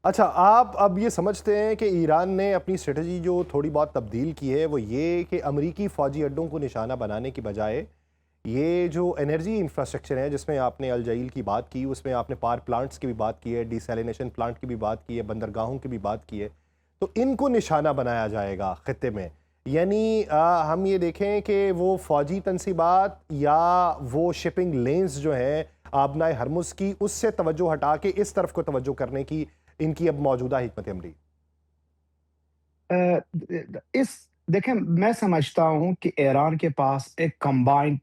اچھا، آپ اب یہ سمجھتے ہیں کہ ایران نے اپنی اسٹریٹجی جو تھوڑی بہت تبدیل کی ہے وہ یہ کہ امریکی فوجی اڈوں کو نشانہ بنانے کی بجائے یہ جو انرجی انفراسٹرکچر ہے جس میں آپ نے الجیل کی بات کی، اس میں آپ نے پاور پلانٹس کی بھی بات کی ہے، ڈی سیلینیشن پلانٹ کی بھی بات کی ہے، بندرگاہوں کی بھی بات کی ہے، تو ان کو نشانہ بنایا جائے گا خطے میں؟ یعنی ہم یہ دیکھیں کہ وہ فوجی تنصیبات یا وہ شپنگ لینز جو ہیں آبنائے ہرمز کی، اس سے توجہ ہٹا کے اس طرف کو توجہ کرنے کی ان کی اب موجودہ حکمت عملی؟ اس دیکھیں، میں سمجھتا ہوں کہ ایران کے پاس ایک کمبائنڈ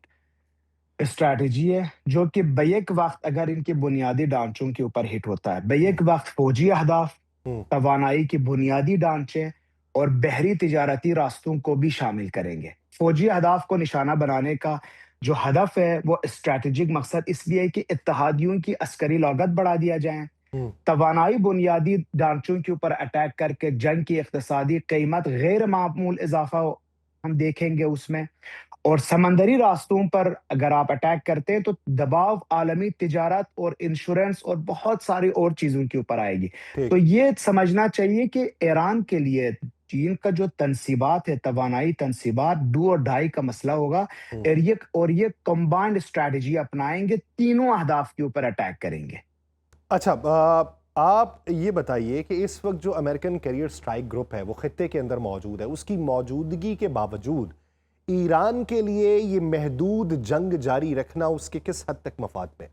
اسٹریٹجی ہے جو کہ بیک وقت اگر ان کے بنیادی ڈھانچوں کے اوپر ہٹ ہوتا ہے، بیک وقت فوجی اہداف، ہوں، توانائی کے بنیادی ڈھانچے اور بحری تجارتی راستوں کو بھی شامل کریں گے۔ فوجی اہداف کو نشانہ بنانے کا جو ہدف ہے وہ اسٹریٹجک مقصد اس لیے ہے کہ اتحادیوں کی عسکری لاگت بڑھا دیا جائیں، ہوں، توانائی بنیادی ڈھانچوں کے اوپر اٹیک کر کے جنگ کی اقتصادی قیمت غیر معمول اضافہ ہم دیکھیں گے اس میں، اور سمندری راستوں پر اگر آپ اٹیک کرتے ہیں تو دباؤ عالمی تجارت اور انشورنس اور بہت ساری اور چیزوں کے اوپر آئے گی۔ تو ٹھیک۔ یہ سمجھنا چاہیے کہ ایران کے لیے چین کا جو تنصیبات ہے، توانائی تنصیبات، ڈو اور ڈائی کا مسئلہ ہوگا، ہوں۔ اور یہ کمبائنڈ اسٹریٹجی اپنائیں گے، تینوں اہداف کے اوپر اٹیک کریں گے۔ اچھا، آپ یہ بتائیے کہ اس وقت جو امریکن کیریئر سٹرائک گروپ ہے وہ خطے کے اندر موجود ہے، اس کی موجودگی کے باوجود ایران کے لیے یہ محدود جنگ جاری رکھنا اس کے کس حد تک مفاد میں؟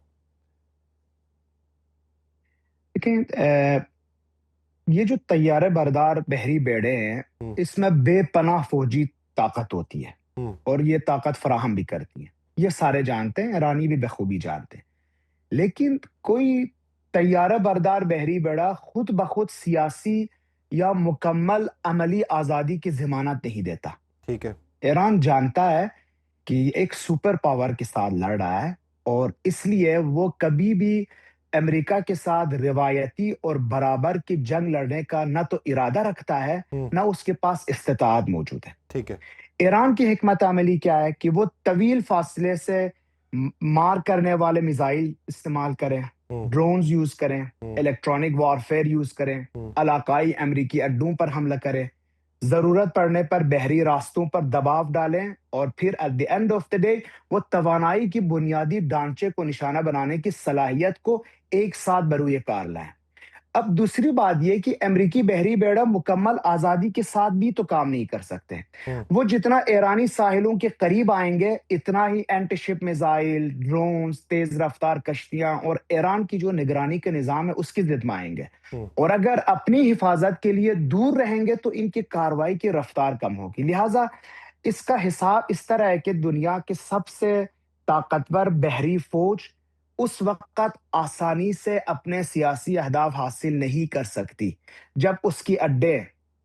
دیکھیں، یہ جو طیارے بردار بحری بیڑے ہیں، ہوں، اس میں بے پناہ فوجی طاقت ہوتی ہے ہوں، اور یہ طاقت فراہم بھی کرتی ہیں، یہ سارے جانتے ہیں، ایرانی بھی بخوبی جانتے ہیں۔ لیکن کوئی طیارہ بردار بحری بیڑا خود بخود سیاسی یا مکمل عملی آزادی کی ضمانت نہیں دیتا۔ ٹھیک ہے۔ ایران جانتا ہے کہ یہ ایک سپر پاور کے ساتھ لڑ رہا ہے، اور اس لیے وہ کبھی بھی امریکہ کے ساتھ روایتی اور برابر کی جنگ لڑنے کا نہ تو ارادہ رکھتا ہے، ہوں، نہ اس کے پاس استطاعت موجود ہے۔ ٹھیک ہے۔ ایران کی حکمت عملی کیا ہے کہ وہ طویل فاصلے سے مار کرنے والے میزائل استعمال کریں، ہوں، ڈرونز یوز کریں، ہوں، الیکٹرانک وارفیئر یوز کریں، ہوں، علاقائی امریکی اڈوں پر حملہ کریں، ضرورت پڑنے پر بحری راستوں پر دباؤ ڈالیں، اور پھر at the end of the day وہ توانائی کی بنیادی ڈھانچے کو نشانہ بنانے کی صلاحیت کو ایک ساتھ بروئے کار لائیں۔ اب دوسری بات یہ کہ امریکی بحری بیڑا مکمل آزادی کے ساتھ بھی تو کام نہیں کر سکتے۔ ہوں، وہ جتنا ایرانی ساحلوں کے قریب آئیں گے، اتنا ہی اینٹی شپ میزائل، ڈرونز، تیز رفتار کشتیاں اور ایران کی جو نگرانی کے نظام ہے اس کی ضد میں آئیں گے۔ ہوں، اور اگر اپنی حفاظت کے لیے دور رہیں گے تو ان کی کارروائی کی رفتار کم ہوگی۔ لہٰذا اس کا حساب اس طرح ہے کہ دنیا کے سب سے طاقتور بحری فوج اس وقت آسانی سے اپنے سیاسی اہداف حاصل نہیں کر سکتی جب اس کی اڈے،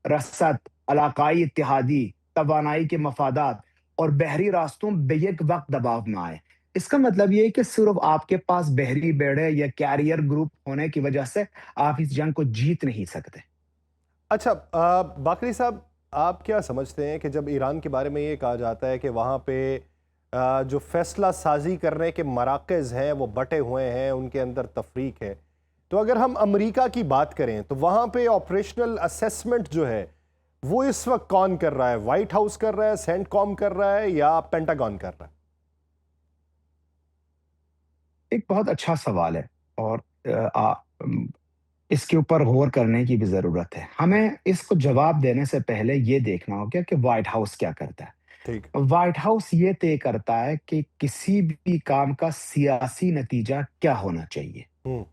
رسد، علاقائی اتحادی، توانائی کے مفادات اور بحری راستوں بیک وقت دباؤ میں آئے۔ اس کا مطلب یہ ہے کہ صرف آپ کے پاس بحری بیڑے یا کیریئر گروپ ہونے کی وجہ سے آپ اس جنگ کو جیت نہیں سکتے۔ اچھا، باقری صاحب، آپ کیا سمجھتے ہیں کہ جب ایران کے بارے میں یہ کہا جاتا ہے کہ وہاں پہ جو فیصلہ سازی کرنے کے مراکز ہیں وہ بٹے ہوئے ہیں، ان کے اندر تفریق ہے، تو اگر ہم امریکہ کی بات کریں تو وہاں پہ آپریشنل اسیسمنٹ جو ہے وہ اس وقت کون کر رہا ہے؟ وائٹ ہاؤس کر رہا ہے، سینٹ کام کر رہا ہے، یا پینٹاگون کر رہا ہے؟ ایک بہت اچھا سوال ہے، اور اس کے اوپر غور کرنے کی بھی ضرورت ہے۔ ہمیں اس کو جواب دینے سے پہلے یہ دیکھنا ہوگا کہ وائٹ ہاؤس کیا کرتا ہے۔ ٹھیک۔ وائٹ ہاؤس یہ طے کرتا ہے کہ کسی بھی کام کا سیاسی نتیجہ کیا ہونا چاہیے، ہوں،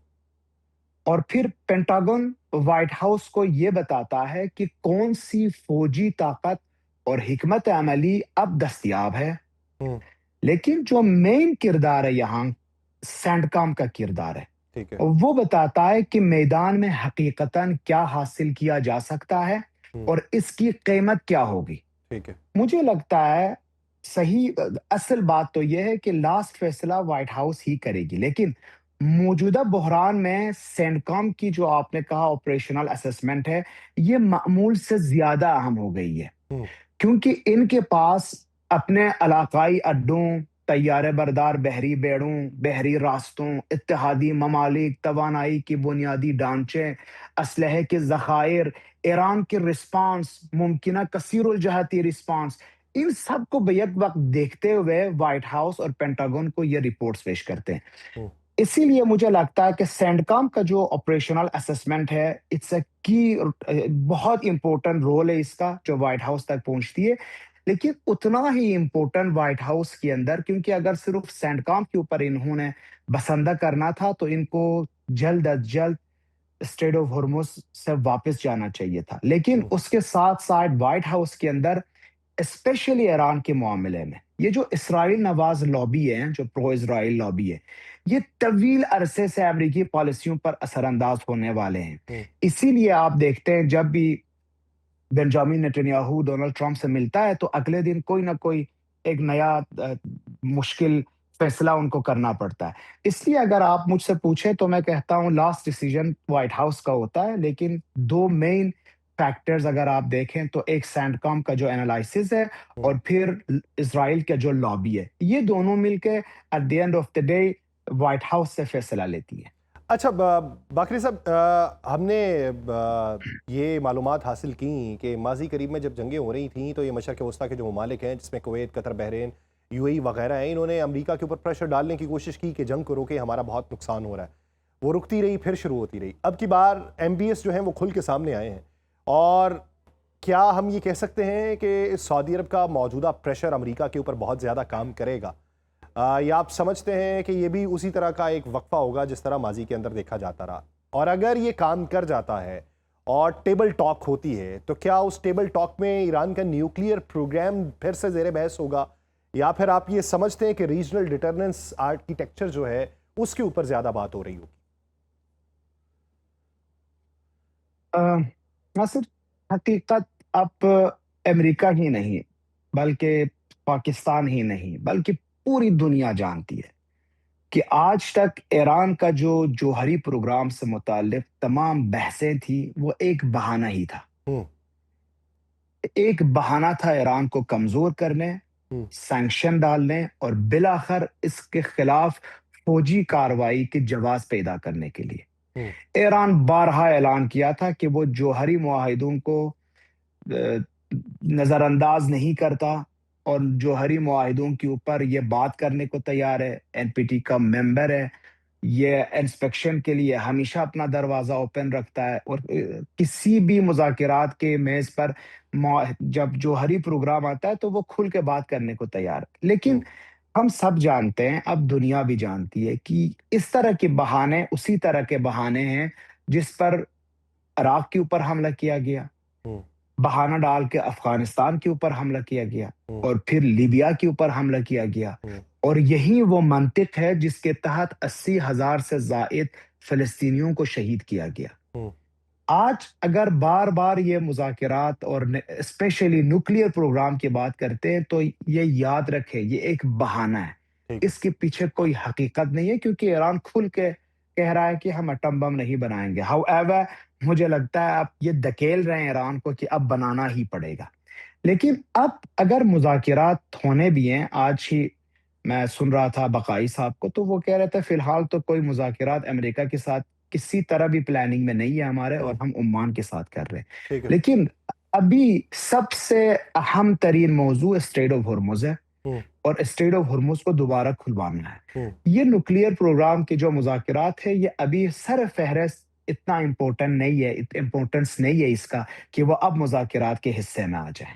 اور پھر پینٹاگن وائٹ ہاؤس کو یہ بتاتا ہے کہ کون سی فوجی طاقت اور حکمت عملی اب دستیاب ہے۔ ہوں، لیکن جو مین کردار ہے یہاں، سینڈ کام کا کردار ہے، ٹھیک ہے۔ وہ بتاتا ہے کہ میدان میں حقیقتاً کیا حاصل کیا جا سکتا ہے ہوں، اور اس کی قیمت کیا ہوگی۔ ٹھیک ہے۔ مجھے لگتا ہے صحیح اصل بات تو یہ ہے کہ لاسٹ فیصلہ وائٹ ہاؤس ہی کرے گی، لیکن موجودہ بحران میں سینڈ کام کی جو آپ نے کہا آپریشنل اسسمنٹ ہے، یہ معمول سے زیادہ اہم ہو گئی ہے، ہوں، کیونکہ ان کے پاس اپنے علاقائی اڈوں، طیارے بردار بحری بیڑوں، بحری راستوں، اتحادی ممالک، توانائی کی بنیادی ڈھانچے، اسلحے کے ذخائر، ایران کے رسپانس، ممکنہ کثیر الجہتی رسپانس، ان سب کو بیک وقت دیکھتے ہوئے وائٹ ہاؤس اور پینٹاگون کو یہ رپورٹس پیش کرتے ہیں۔ ہوں، اسی لیے مجھے لگتا ہے کہ سینڈکام کا جو آپریشنل اسسمنٹ ہے، اٹس اے کی، بہت امپورٹنٹ رول ہے اس کا جو وائٹ ہاؤس تک پہنچتی ہے، لیکن اتنا ہی امپورٹنٹ وائٹ ہاؤس کے اندر، کیونکہ اگر صرف سینڈکام کے اوپر انہوں نے بسندہ کرنا تھا تو ان کو جلد از جلد اسٹریٹ آف ہرمز سے واپس جانا چاہیے تھا، لیکن ہوں، اس کے ساتھ ساتھ وائٹ ہاؤس کے اندر اسپیشلی ایران کے معاملے میں یہ جو اسرائیل نواز لابی ہے، جو پرو اسرائیل لابی ہے، یہ طویل عرصے سے امریکی پالیسیوں پر اثر انداز ہونے والے ہیں۔ ہوں، اسی لیے آپ دیکھتے ہیں جب بھی بنجامین نیتنیاہو ڈونلڈ ٹرمپ سے ملتا ہے تو اگلے دن کوئی نہ کوئی ایک نیا مشکل فیصلہ ان کو کرنا پڑتا ہے۔ اس لیے اگر آپ مجھ سے پوچھیں تو میں کہتا ہوں لاسٹ ڈیسیجن وائٹ ہاؤس کا ہوتا ہے، لیکن دو مین فیکٹرز اگر آپ دیکھیں تو ایک سینڈ کام کا جو انالائسس ہے ہوں۔ اور پھر اسرائیل کا جو لابی ہے، یہ دونوں مل کے at the end of the day White House سے فیصلہ لیتی ہے۔ اچھا باقری صاحب، ہم نے یہ معلومات حاصل کی کہ ماضی قریب میں جب جنگیں ہو رہی تھیں تو یہ مشرق وسطیٰ کے جو ممالک ہیں جس میں کویت، قطر، بحرین، یو اے ای وغیرہ ہیں، انہوں نے امریکہ کے اوپر پریشر ڈالنے کی کوشش کی کہ جنگ کو روکے، ہمارا بہت نقصان ہو رہا ہے۔ وہ رکتی رہی، پھر شروع ہوتی رہی۔ اب کی بار ایم بی ایس جو ہیں وہ کھل کے سامنے آئے ہیں، اور کیا ہم یہ کہہ سکتے ہیں کہ سعودی عرب کا موجودہ پریشر امریکہ کے اوپر بہت زیادہ کام کرے گا، یا آپ سمجھتے ہیں کہ یہ بھی اسی طرح کا ایک وقفہ ہوگا جس طرح ماضی کے اندر دیکھا جاتا رہا؟ اور اگر یہ کام کر جاتا ہے اور ٹیبل ٹاک ہوتی ہے تو کیا اس ٹیبل ٹاک میں ایران کا نیوکلیئر پروگرام پھر سے زیر بحث ہوگا، یا پھر آپ یہ سمجھتے ہیں کہ ریجنل ڈیٹرننس آرکیٹیکچر جو ہے اس کے اوپر زیادہ بات ہو رہی ہوگی؟ ناصر، حقیقت اب امریکہ ہی نہیں بلکہ پاکستان ہی نہیں بلکہ پوری دنیا جانتی ہے کہ آج تک ایران کا جو جوہری پروگرام سے متعلق تمام بحثیں تھیں وہ ایک بہانہ ہی تھا۔ ہوں، ایک بہانہ تھا ایران کو کمزور کرنے، ہوں، سینکشن ڈالنے اور بالآخر اس کے خلاف فوجی کارروائی کے جواز پیدا کرنے کے لیے۔ ہوں، ایران بارہا اعلان کیا تھا کہ وہ جوہری معاہدوں کو نظر انداز نہیں کرتا اور جوہری معاہدوں کے اوپر یہ بات کرنے کو تیار ہے، این پی ٹی کا ممبر ہے، یہ انسپیکشن کے لیے ہمیشہ اپنا دروازہ اوپن رکھتا ہے، اور کسی بھی مذاکرات کے میز پر جب جوہری پروگرام آتا ہے تو وہ کھل کے بات کرنے کو تیار ہے۔ لیکن ہوں، ہم سب جانتے ہیں، اب دنیا بھی جانتی ہے کہ اس طرح کے بہانے اسی طرح کے بہانے ہیں جس پر عراق کے اوپر حملہ کیا گیا، ہوں، بہانہ ڈال کے افغانستان کے اوپر حملہ کیا گیا، ہوں، اور پھر لیبیا کے اوپر حملہ کیا گیا، ہوں، اور یہی وہ منطق ہے جس کے تحت 80,000 سے زائد فلسطینیوں کو شہید کیا گیا۔ ہوں، آج اگر بار بار یہ مذاکرات اور اسپیشلی نیوکلیئر پروگرام کی بات کرتے ہیں تو یہ یاد رکھے یہ ایک بہانہ ہے، ٹھیک ہے، اس کے پیچھے کوئی حقیقت نہیں ہے، کیونکہ ایران کھل کے کہہ رہا ہے کہ ہم ایٹم بم نہیں بنائیں گے۔ ہاؤ ایور مجھے لگتا ہے اب یہ دھکیل رہے ہیں ایران کو کہ اب بنانا ہی پڑے گا۔ لیکن اب اگر مذاکرات ہونے بھی ہیں، آج ہی میں سن رہا تھا بقائی صاحب کو تو وہ کہہ رہے تھے فی الحال تو کوئی مذاکرات امریکہ کے ساتھ کسی طرح بھی پلاننگ میں نہیں ہے ہمارے، اور ہوں، ہم عمان کے ساتھ کر رہے ہیں۔ ٹھیک ہے، لیکن ابھی سب سے اہم ترین موضوع اسٹریٹ آف ہرمز ہے، ہوں، اور اسٹریٹ آف ہرمز کو دوبارہ کھلوانا ہے۔ ہوں، یہ نیوکلیئر پروگرام کے جو مذاکرات ہے یہ ابھی سر فہرست اتنا امپورٹنٹ نہیں ہے، امپورٹنس نہیں ہے اس کا کہ وہ اب مذاکرات کے حصے میں آ جائیں۔